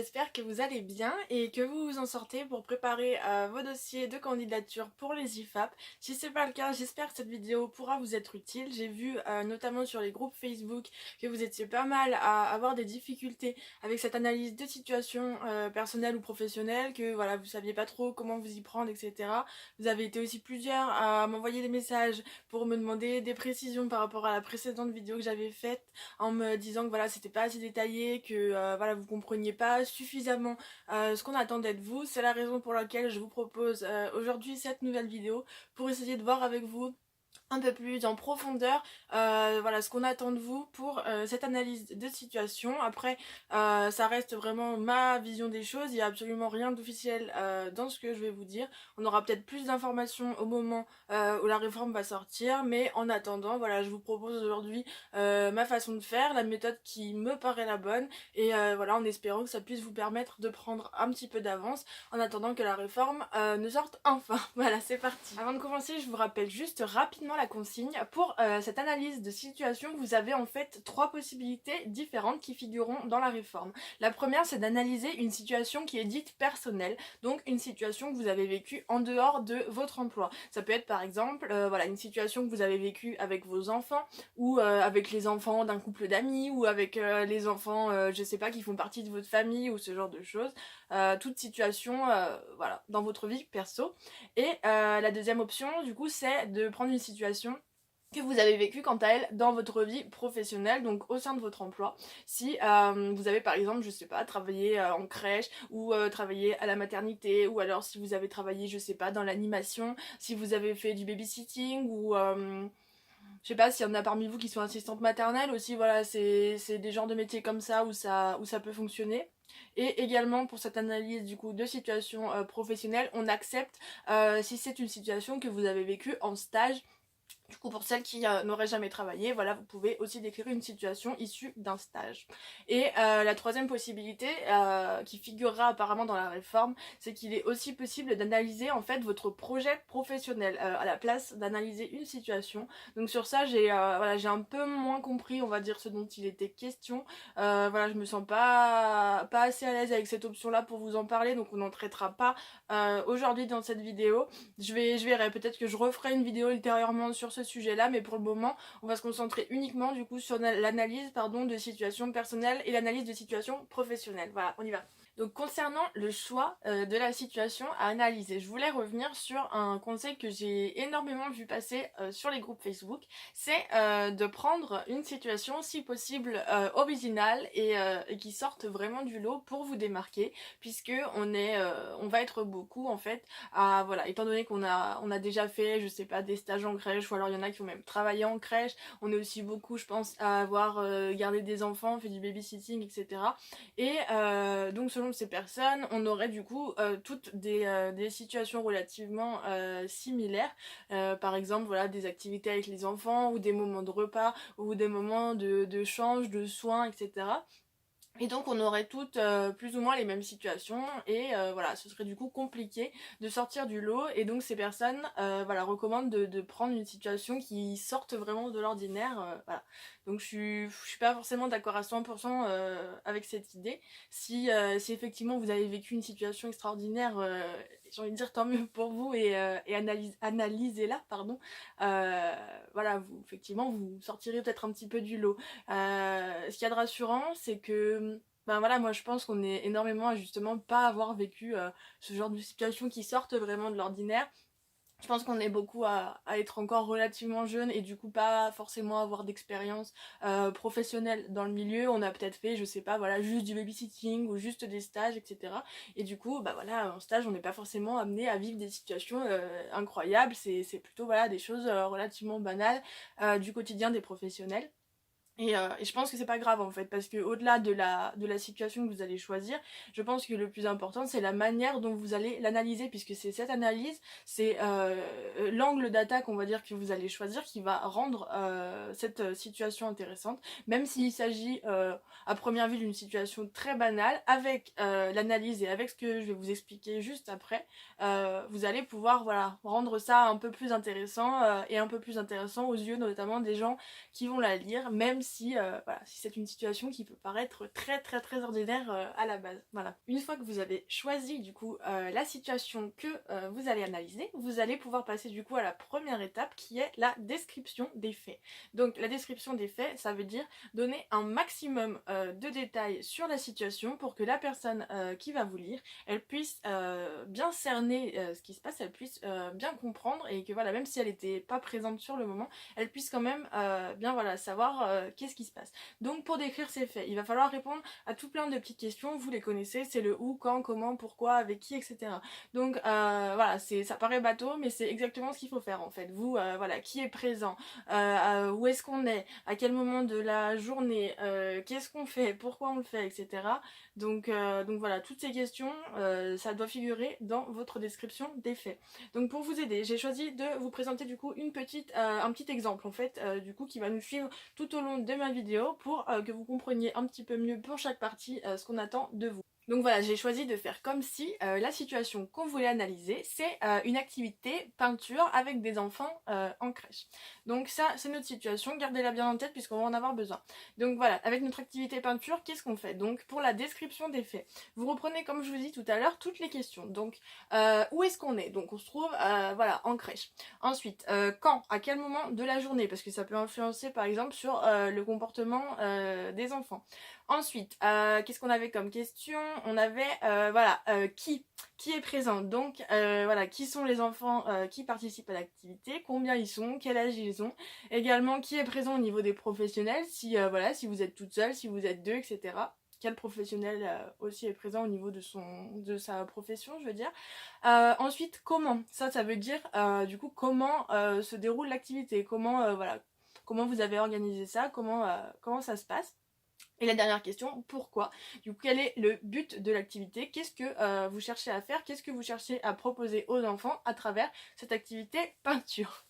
j'espère que vous allez bien et que vous vous en sortez pour préparer vos dossiers de candidature pour les IFAP. Si c'est pas le cas, j'espère que cette vidéo pourra vous être utile. J'ai vu notamment sur les groupes Facebook que vous étiez pas mal à avoir des difficultés avec cette analyse de situation personnelle ou professionnelle, que voilà, vous saviez pas trop comment vous y prendre, etc. Vous avez été aussi plusieurs à m'envoyer des messages pour me demander des précisions par rapport à la précédente vidéo que j'avais faite, en me disant que voilà, c'était pas assez détaillé, que voilà, vous compreniez pas suffisamment ce qu'on attendait de vous. C'est la raison pour laquelle je vous propose aujourd'hui cette nouvelle vidéo, pour essayer de voir avec vous un peu plus en profondeur voilà, ce qu'on attend de vous pour cette analyse de situation. Après ça reste vraiment ma vision des choses, il n'y a absolument rien d'officiel dans ce que je vais vous dire. On aura peut-être plus d'informations au moment où la réforme va sortir, mais en attendant, voilà, je vous propose aujourd'hui ma façon de faire, la méthode qui me paraît la bonne, et voilà, en espérant que ça puisse vous permettre de prendre un petit peu d'avance en attendant que la réforme ne sorte enfin. Voilà, c'est parti. Avant de commencer, je vous rappelle juste rapidement la consigne. Pour cette analyse de situation, vous avez en fait 3 possibilités différentes qui figureront dans la réforme. La première, c'est d'analyser une situation qui est dite personnelle, donc une situation que vous avez vécue en dehors de votre emploi. Ça peut être par exemple voilà, une situation que vous avez vécue avec vos enfants, ou avec les enfants d'un couple d'amis, ou avec les enfants, je sais pas, qui font partie de votre famille, ou ce genre de choses. Toute situation voilà, dans votre vie perso. Et la deuxième option, du coup, c'est de prendre une situation que vous avez vécue quant à elle dans votre vie professionnelle, donc au sein de votre emploi. Si vous avez par exemple, je sais pas, travaillé en crèche, ou travaillé à la maternité, ou alors si vous avez travaillé, je sais pas, dans l'animation, si vous avez fait du babysitting, ou je sais pas s'il y en a parmi vous qui sont assistantes maternelles aussi, voilà, c'est des genres de métiers comme ça où ça peut fonctionner. Et également pour cette analyse du coup de situation professionnelle, on accepte si c'est une situation que vous avez vécue en stage. Du coup, pour celles qui n'auraient jamais travaillé, voilà, vous pouvez aussi décrire une situation issue d'un stage. Et la troisième possibilité, qui figurera apparemment dans la réforme, c'est qu'il est aussi possible d'analyser en fait votre projet professionnel à la place d'analyser une situation. Donc sur ça, voilà, j'ai un peu moins compris, on va dire, ce dont il était question. Voilà, je me sens pas assez à l'aise avec cette option-là pour vous en parler, donc on n'en traitera pas aujourd'hui dans cette vidéo. Je verrai, peut-être que je referai une vidéo ultérieurement sur ce sujet-là, mais pour le moment, on va se concentrer uniquement du coup sur l'analyse de situation personnelle et l'analyse de situation professionnelle. Voilà, on y va. Donc concernant le choix de la situation à analyser, je voulais revenir sur un conseil que j'ai énormément vu passer sur les groupes Facebook, c'est de prendre une situation si possible originale et qui sorte vraiment du lot pour vous démarquer, puisque on va être beaucoup en fait à, voilà, étant donné qu'on a déjà fait, je sais pas, des stages en crèche, ou alors il y en a qui ont même travaillé en crèche, on est aussi beaucoup, je pense, à avoir gardé des enfants, fait du babysitting, etc. Et donc selon ces personnes, on aurait du coup toutes des situations relativement similaires. Par exemple, voilà, des activités avec les enfants, ou des moments de repas, ou des moments de change, de soins, etc. Et donc on aurait toutes plus ou moins les mêmes situations, et voilà, ce serait du coup compliqué de sortir du lot, et donc ces personnes voilà, recommandent de prendre une situation qui sorte vraiment de l'ordinaire, voilà. Donc je suis pas forcément d'accord à 100% avec cette idée. Si effectivement vous avez vécu une situation extraordinaire, j'ai envie de dire tant mieux pour vous, et analysez-la, pardon. Voilà, effectivement vous sortirez peut-être un petit peu du lot. Ce qu'il y a de rassurant, c'est que ben voilà, moi je pense qu'on est énormément à justement pas avoir vécu ce genre de situation qui sortent vraiment de l'ordinaire. Je pense qu'on est beaucoup à être encore relativement jeune, et du coup pas forcément avoir d'expérience professionnelle dans le milieu. On a peut-être fait, je sais pas, voilà, juste du babysitting ou juste des stages, etc. Et du coup, bah voilà, en stage, on n'est pas forcément amené à vivre des situations incroyables. C'est plutôt voilà, des choses relativement banales du quotidien des professionnels. Et je pense que c'est pas grave en fait, parce que au-delà de la situation que vous allez choisir, je pense que le plus important c'est la manière dont vous allez l'analyser, puisque c'est cette analyse, c'est l'angle d'attaque, on va dire, que vous allez choisir, qui va rendre cette situation intéressante, même s'il s'agit à première vue d'une situation très banale. Avec l'analyse et avec ce que je vais vous expliquer juste après, vous allez pouvoir, voilà, rendre ça un peu plus intéressant, et un peu plus intéressant aux yeux notamment des gens qui vont la lire, même même si, voilà, si c'est une situation qui peut paraître très ordinaire à la base. Voilà. Une fois que vous avez choisi du coup la situation que vous allez analyser, vous allez pouvoir passer du coup à la première étape qui est la description des faits. Donc la description des faits, ça veut dire donner un maximum de détails sur la situation pour que la personne qui va vous lire, elle puisse bien cerner ce qui se passe, elle puisse bien comprendre et que voilà, même si elle n'était pas présente sur le moment, elle puisse quand même bien voilà, savoir qu'est-ce qui se passe. Donc pour décrire ces faits, il va falloir répondre à tout plein de petites questions, vous les connaissez, c'est le où, quand, comment, pourquoi, avec qui, etc. Donc voilà, ça paraît bateau, mais c'est exactement ce qu'il faut faire en fait. Vous, voilà, qui est présent, où est-ce qu'on est, à quel moment de la journée, qu'est-ce qu'on fait, pourquoi on le fait, etc. Donc voilà, toutes ces questions, ça doit figurer dans votre description des faits. Donc pour vous aider, j'ai choisi de vous présenter du coup un petit exemple en fait, du coup qui va nous suivre tout au long de ma vidéo pour que vous compreniez un petit peu mieux pour chaque partie ce qu'on attend de vous. Donc voilà, j'ai choisi de faire comme si la situation qu'on voulait analyser, c'est une activité peinture avec des enfants en crèche. Donc ça, c'est notre situation, gardez-la bien en tête puisqu'on va en avoir besoin. Donc voilà, avec notre activité peinture, qu'est-ce qu'on fait? Donc pour la description des faits, vous reprenez comme je vous dis tout à l'heure toutes les questions. Donc où est-ce qu'on est? Donc on se trouve voilà, en crèche. Ensuite, quand? À quel moment de la journée? Parce que ça peut influencer par exemple sur le comportement des enfants. Ensuite, qu'est-ce qu'on avait comme question? On avait, voilà, qui est présent. Donc, voilà, qui sont les enfants qui participent à l'activité, combien ils sont, quel âge ils ont. Également, qui est présent au niveau des professionnels, si, voilà, si vous êtes toute seule, si vous êtes deux, etc. Quel professionnel aussi est présent au niveau de sa profession, je veux dire. Ensuite, comment? Ça veut dire, du coup, comment se déroule l'activité, comment, voilà, comment vous avez organisé ça, comment ça se passe. Et la dernière question, pourquoi? Du coup, quel est le but de l'activité? Qu'est-ce que vous cherchez à faire? Qu'est-ce que vous cherchez à proposer aux enfants à travers cette activité peinture?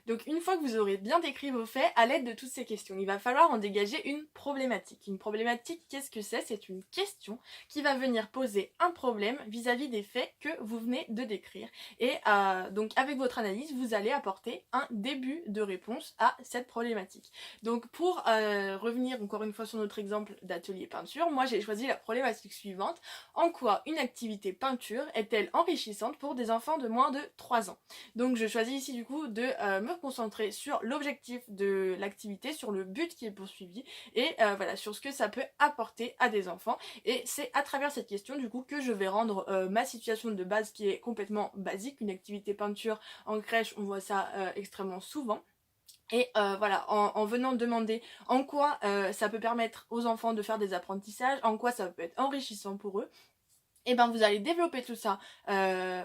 Donc une fois que vous aurez bien décrit vos faits à l'aide de toutes ces questions, il va falloir en dégager une problématique. Une problématique, qu'est-ce que c'est? C'est une question qui va venir poser un problème vis-à-vis des faits que vous venez de décrire. Et donc avec votre analyse, vous allez apporter un début de réponse à cette problématique. Donc pour revenir encore une fois sur notre exemple d'atelier peinture, moi j'ai choisi la problématique suivante. En quoi une activité peinture est-elle enrichissante pour des enfants de moins de 3 ans? Donc je choisis ici du coup de me concentrer sur l'objectif de l'activité, sur le but qui est poursuivi et voilà, sur ce que ça peut apporter à des enfants. Et c'est à travers cette question du coup que je vais rendre ma situation de base qui est complètement basique, une activité peinture en crèche, on voit ça extrêmement souvent. Et voilà, en venant demander en quoi ça peut permettre aux enfants de faire des apprentissages, en quoi ça peut être enrichissant pour eux, et ben vous allez développer tout ça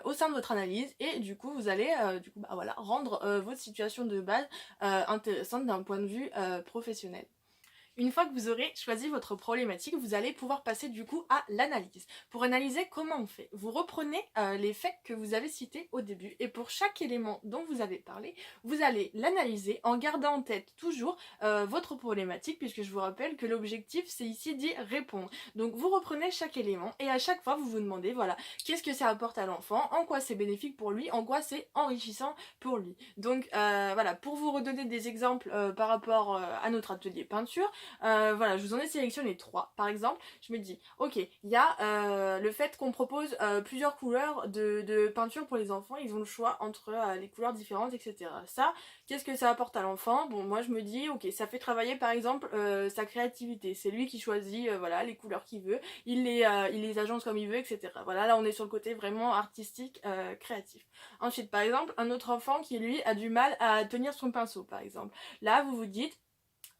au sein de votre analyse et du coup vous allez du coup, bah, voilà, rendre votre situation de base intéressante d'un point de vue professionnel. Une fois que vous aurez choisi votre problématique, vous allez pouvoir passer du coup à l'analyse. Pour analyser, comment on fait? Vous reprenez les faits que vous avez cités au début et pour chaque élément dont vous avez parlé, vous allez l'analyser en gardant en tête toujours votre problématique puisque je vous rappelle que l'objectif c'est ici d'y répondre. Donc vous reprenez chaque élément et à chaque fois vous vous demandez voilà, qu'est-ce que ça apporte à l'enfant, en quoi c'est bénéfique pour lui, en quoi c'est enrichissant pour lui. Donc voilà, pour vous redonner des exemples par rapport à notre atelier peinture, voilà, je vous en ai sélectionné 3. Par exemple, je me dis, ok, il y a le fait qu'on propose plusieurs couleurs de peinture pour les enfants, ils ont le choix entre les couleurs différentes, etc. Ça, qu'est-ce que ça apporte à l'enfant? Bon, moi je me dis, ok, ça fait travailler par exemple sa créativité. C'est lui qui choisit voilà, les couleurs qu'il veut, il les agence comme il veut, etc. Voilà, là on est sur le côté vraiment artistique, créatif. Ensuite, par exemple, un autre enfant qui lui a du mal à tenir son pinceau, par exemple. Là, vous vous dites,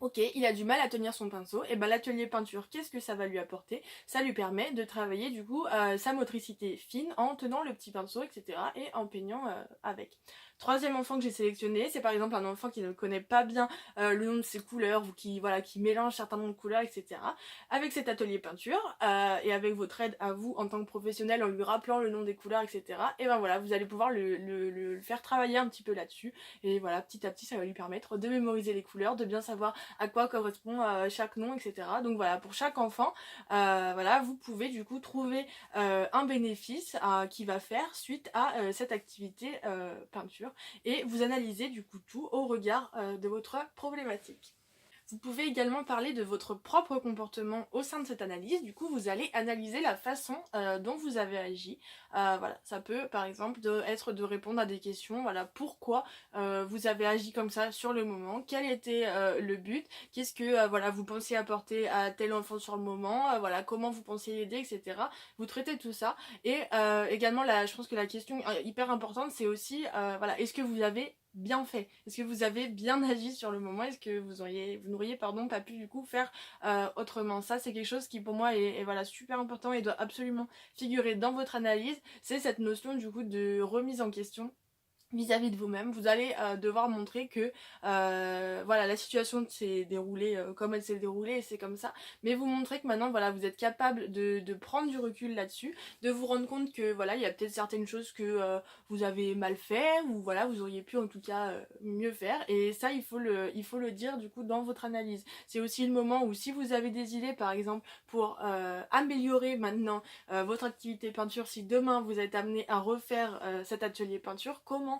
ok, il a du mal à tenir son pinceau, et ben l'atelier peinture, qu'est-ce que ça va lui apporter? Ça lui permet de travailler du coup sa motricité fine en tenant le petit pinceau, etc. et en peignant avec. Troisième enfant que j'ai sélectionné, c'est par exemple un enfant qui ne connaît pas bien le nom de ses couleurs ou qui mélange certains noms de couleurs, etc. Avec cet atelier peinture et avec votre aide à vous en tant que professionnel en lui rappelant le nom des couleurs, etc. Et ben voilà, vous allez pouvoir le faire travailler un petit peu là-dessus. Et voilà, petit à petit, ça va lui permettre de mémoriser les couleurs, de bien savoir à quoi correspond chaque nom, etc. Donc voilà, pour chaque enfant, voilà, vous pouvez du coup trouver un bénéfice qu'il va faire suite à cette activité peinture et vous analysez du coup tout au regard de votre problématique. Vous pouvez également parler de votre propre comportement au sein de cette analyse. Du coup, vous allez analyser la façon dont vous avez agi. Voilà, ça peut par exemple être de répondre à des questions. Voilà, pourquoi vous avez agi comme ça sur le moment, quel était le but, qu'est-ce que voilà, vous pensiez apporter à tel enfant sur le moment, voilà, comment vous pensiez l'aider, etc. Vous traitez tout ça. Et également, je pense que la question hyper importante, c'est aussi, voilà, est-ce que vous avez bien fait? Est-ce que vous avez bien agi sur le moment? Est-ce que vous n'auriez pas pu du coup faire autrement? Ça, c'est quelque chose qui pour moi est voilà, super important et doit absolument figurer dans votre analyse. C'est cette notion du coup de remise en question vis-à-vis de vous-même. Vous allez devoir montrer que voilà, la situation s'est déroulée comme elle s'est déroulée et c'est comme ça, mais vous montrez que maintenant voilà, vous êtes capable de prendre du recul là-dessus, de vous rendre compte que voilà, il y a peut-être certaines choses que vous avez mal fait, ou voilà, vous auriez pu en tout cas mieux faire, et ça il faut le dire du coup dans votre analyse. C'est aussi le moment où si vous avez des idées par exemple pour améliorer maintenant votre activité peinture, si demain vous êtes amené à refaire cet atelier peinture, comment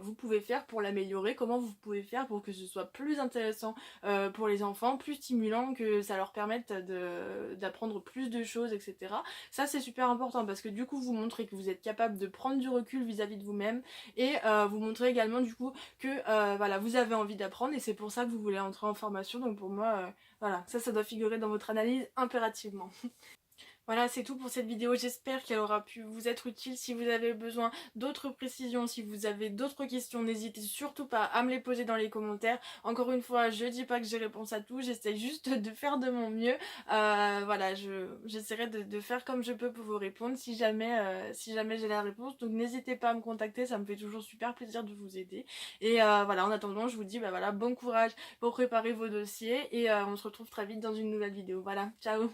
vous pouvez faire pour l'améliorer, comment vous pouvez faire pour que ce soit plus intéressant pour les enfants, plus stimulant, que ça leur permette d'apprendre plus de choses, etc. Ça c'est super important parce que du coup vous montrez que vous êtes capable de prendre du recul vis-à-vis de vous-même, et vous montrez également du coup que voilà, vous avez envie d'apprendre et c'est pour ça que vous voulez entrer en formation. Donc pour moi voilà, ça doit figurer dans votre analyse impérativement. Voilà, c'est tout pour cette vidéo, j'espère qu'elle aura pu vous être utile. Si vous avez besoin d'autres précisions, si vous avez d'autres questions, n'hésitez surtout pas à me les poser dans les commentaires. Encore une fois, je dis pas que j'ai réponse à tout, j'essaie juste de faire de mon mieux. Voilà, j'essaierai de faire comme je peux pour vous répondre si jamais j'ai la réponse. Donc n'hésitez pas à me contacter, ça me fait toujours super plaisir de vous aider. Et voilà, en attendant, je vous dis voilà, bon courage pour préparer vos dossiers, et on se retrouve très vite dans une nouvelle vidéo. Voilà, ciao!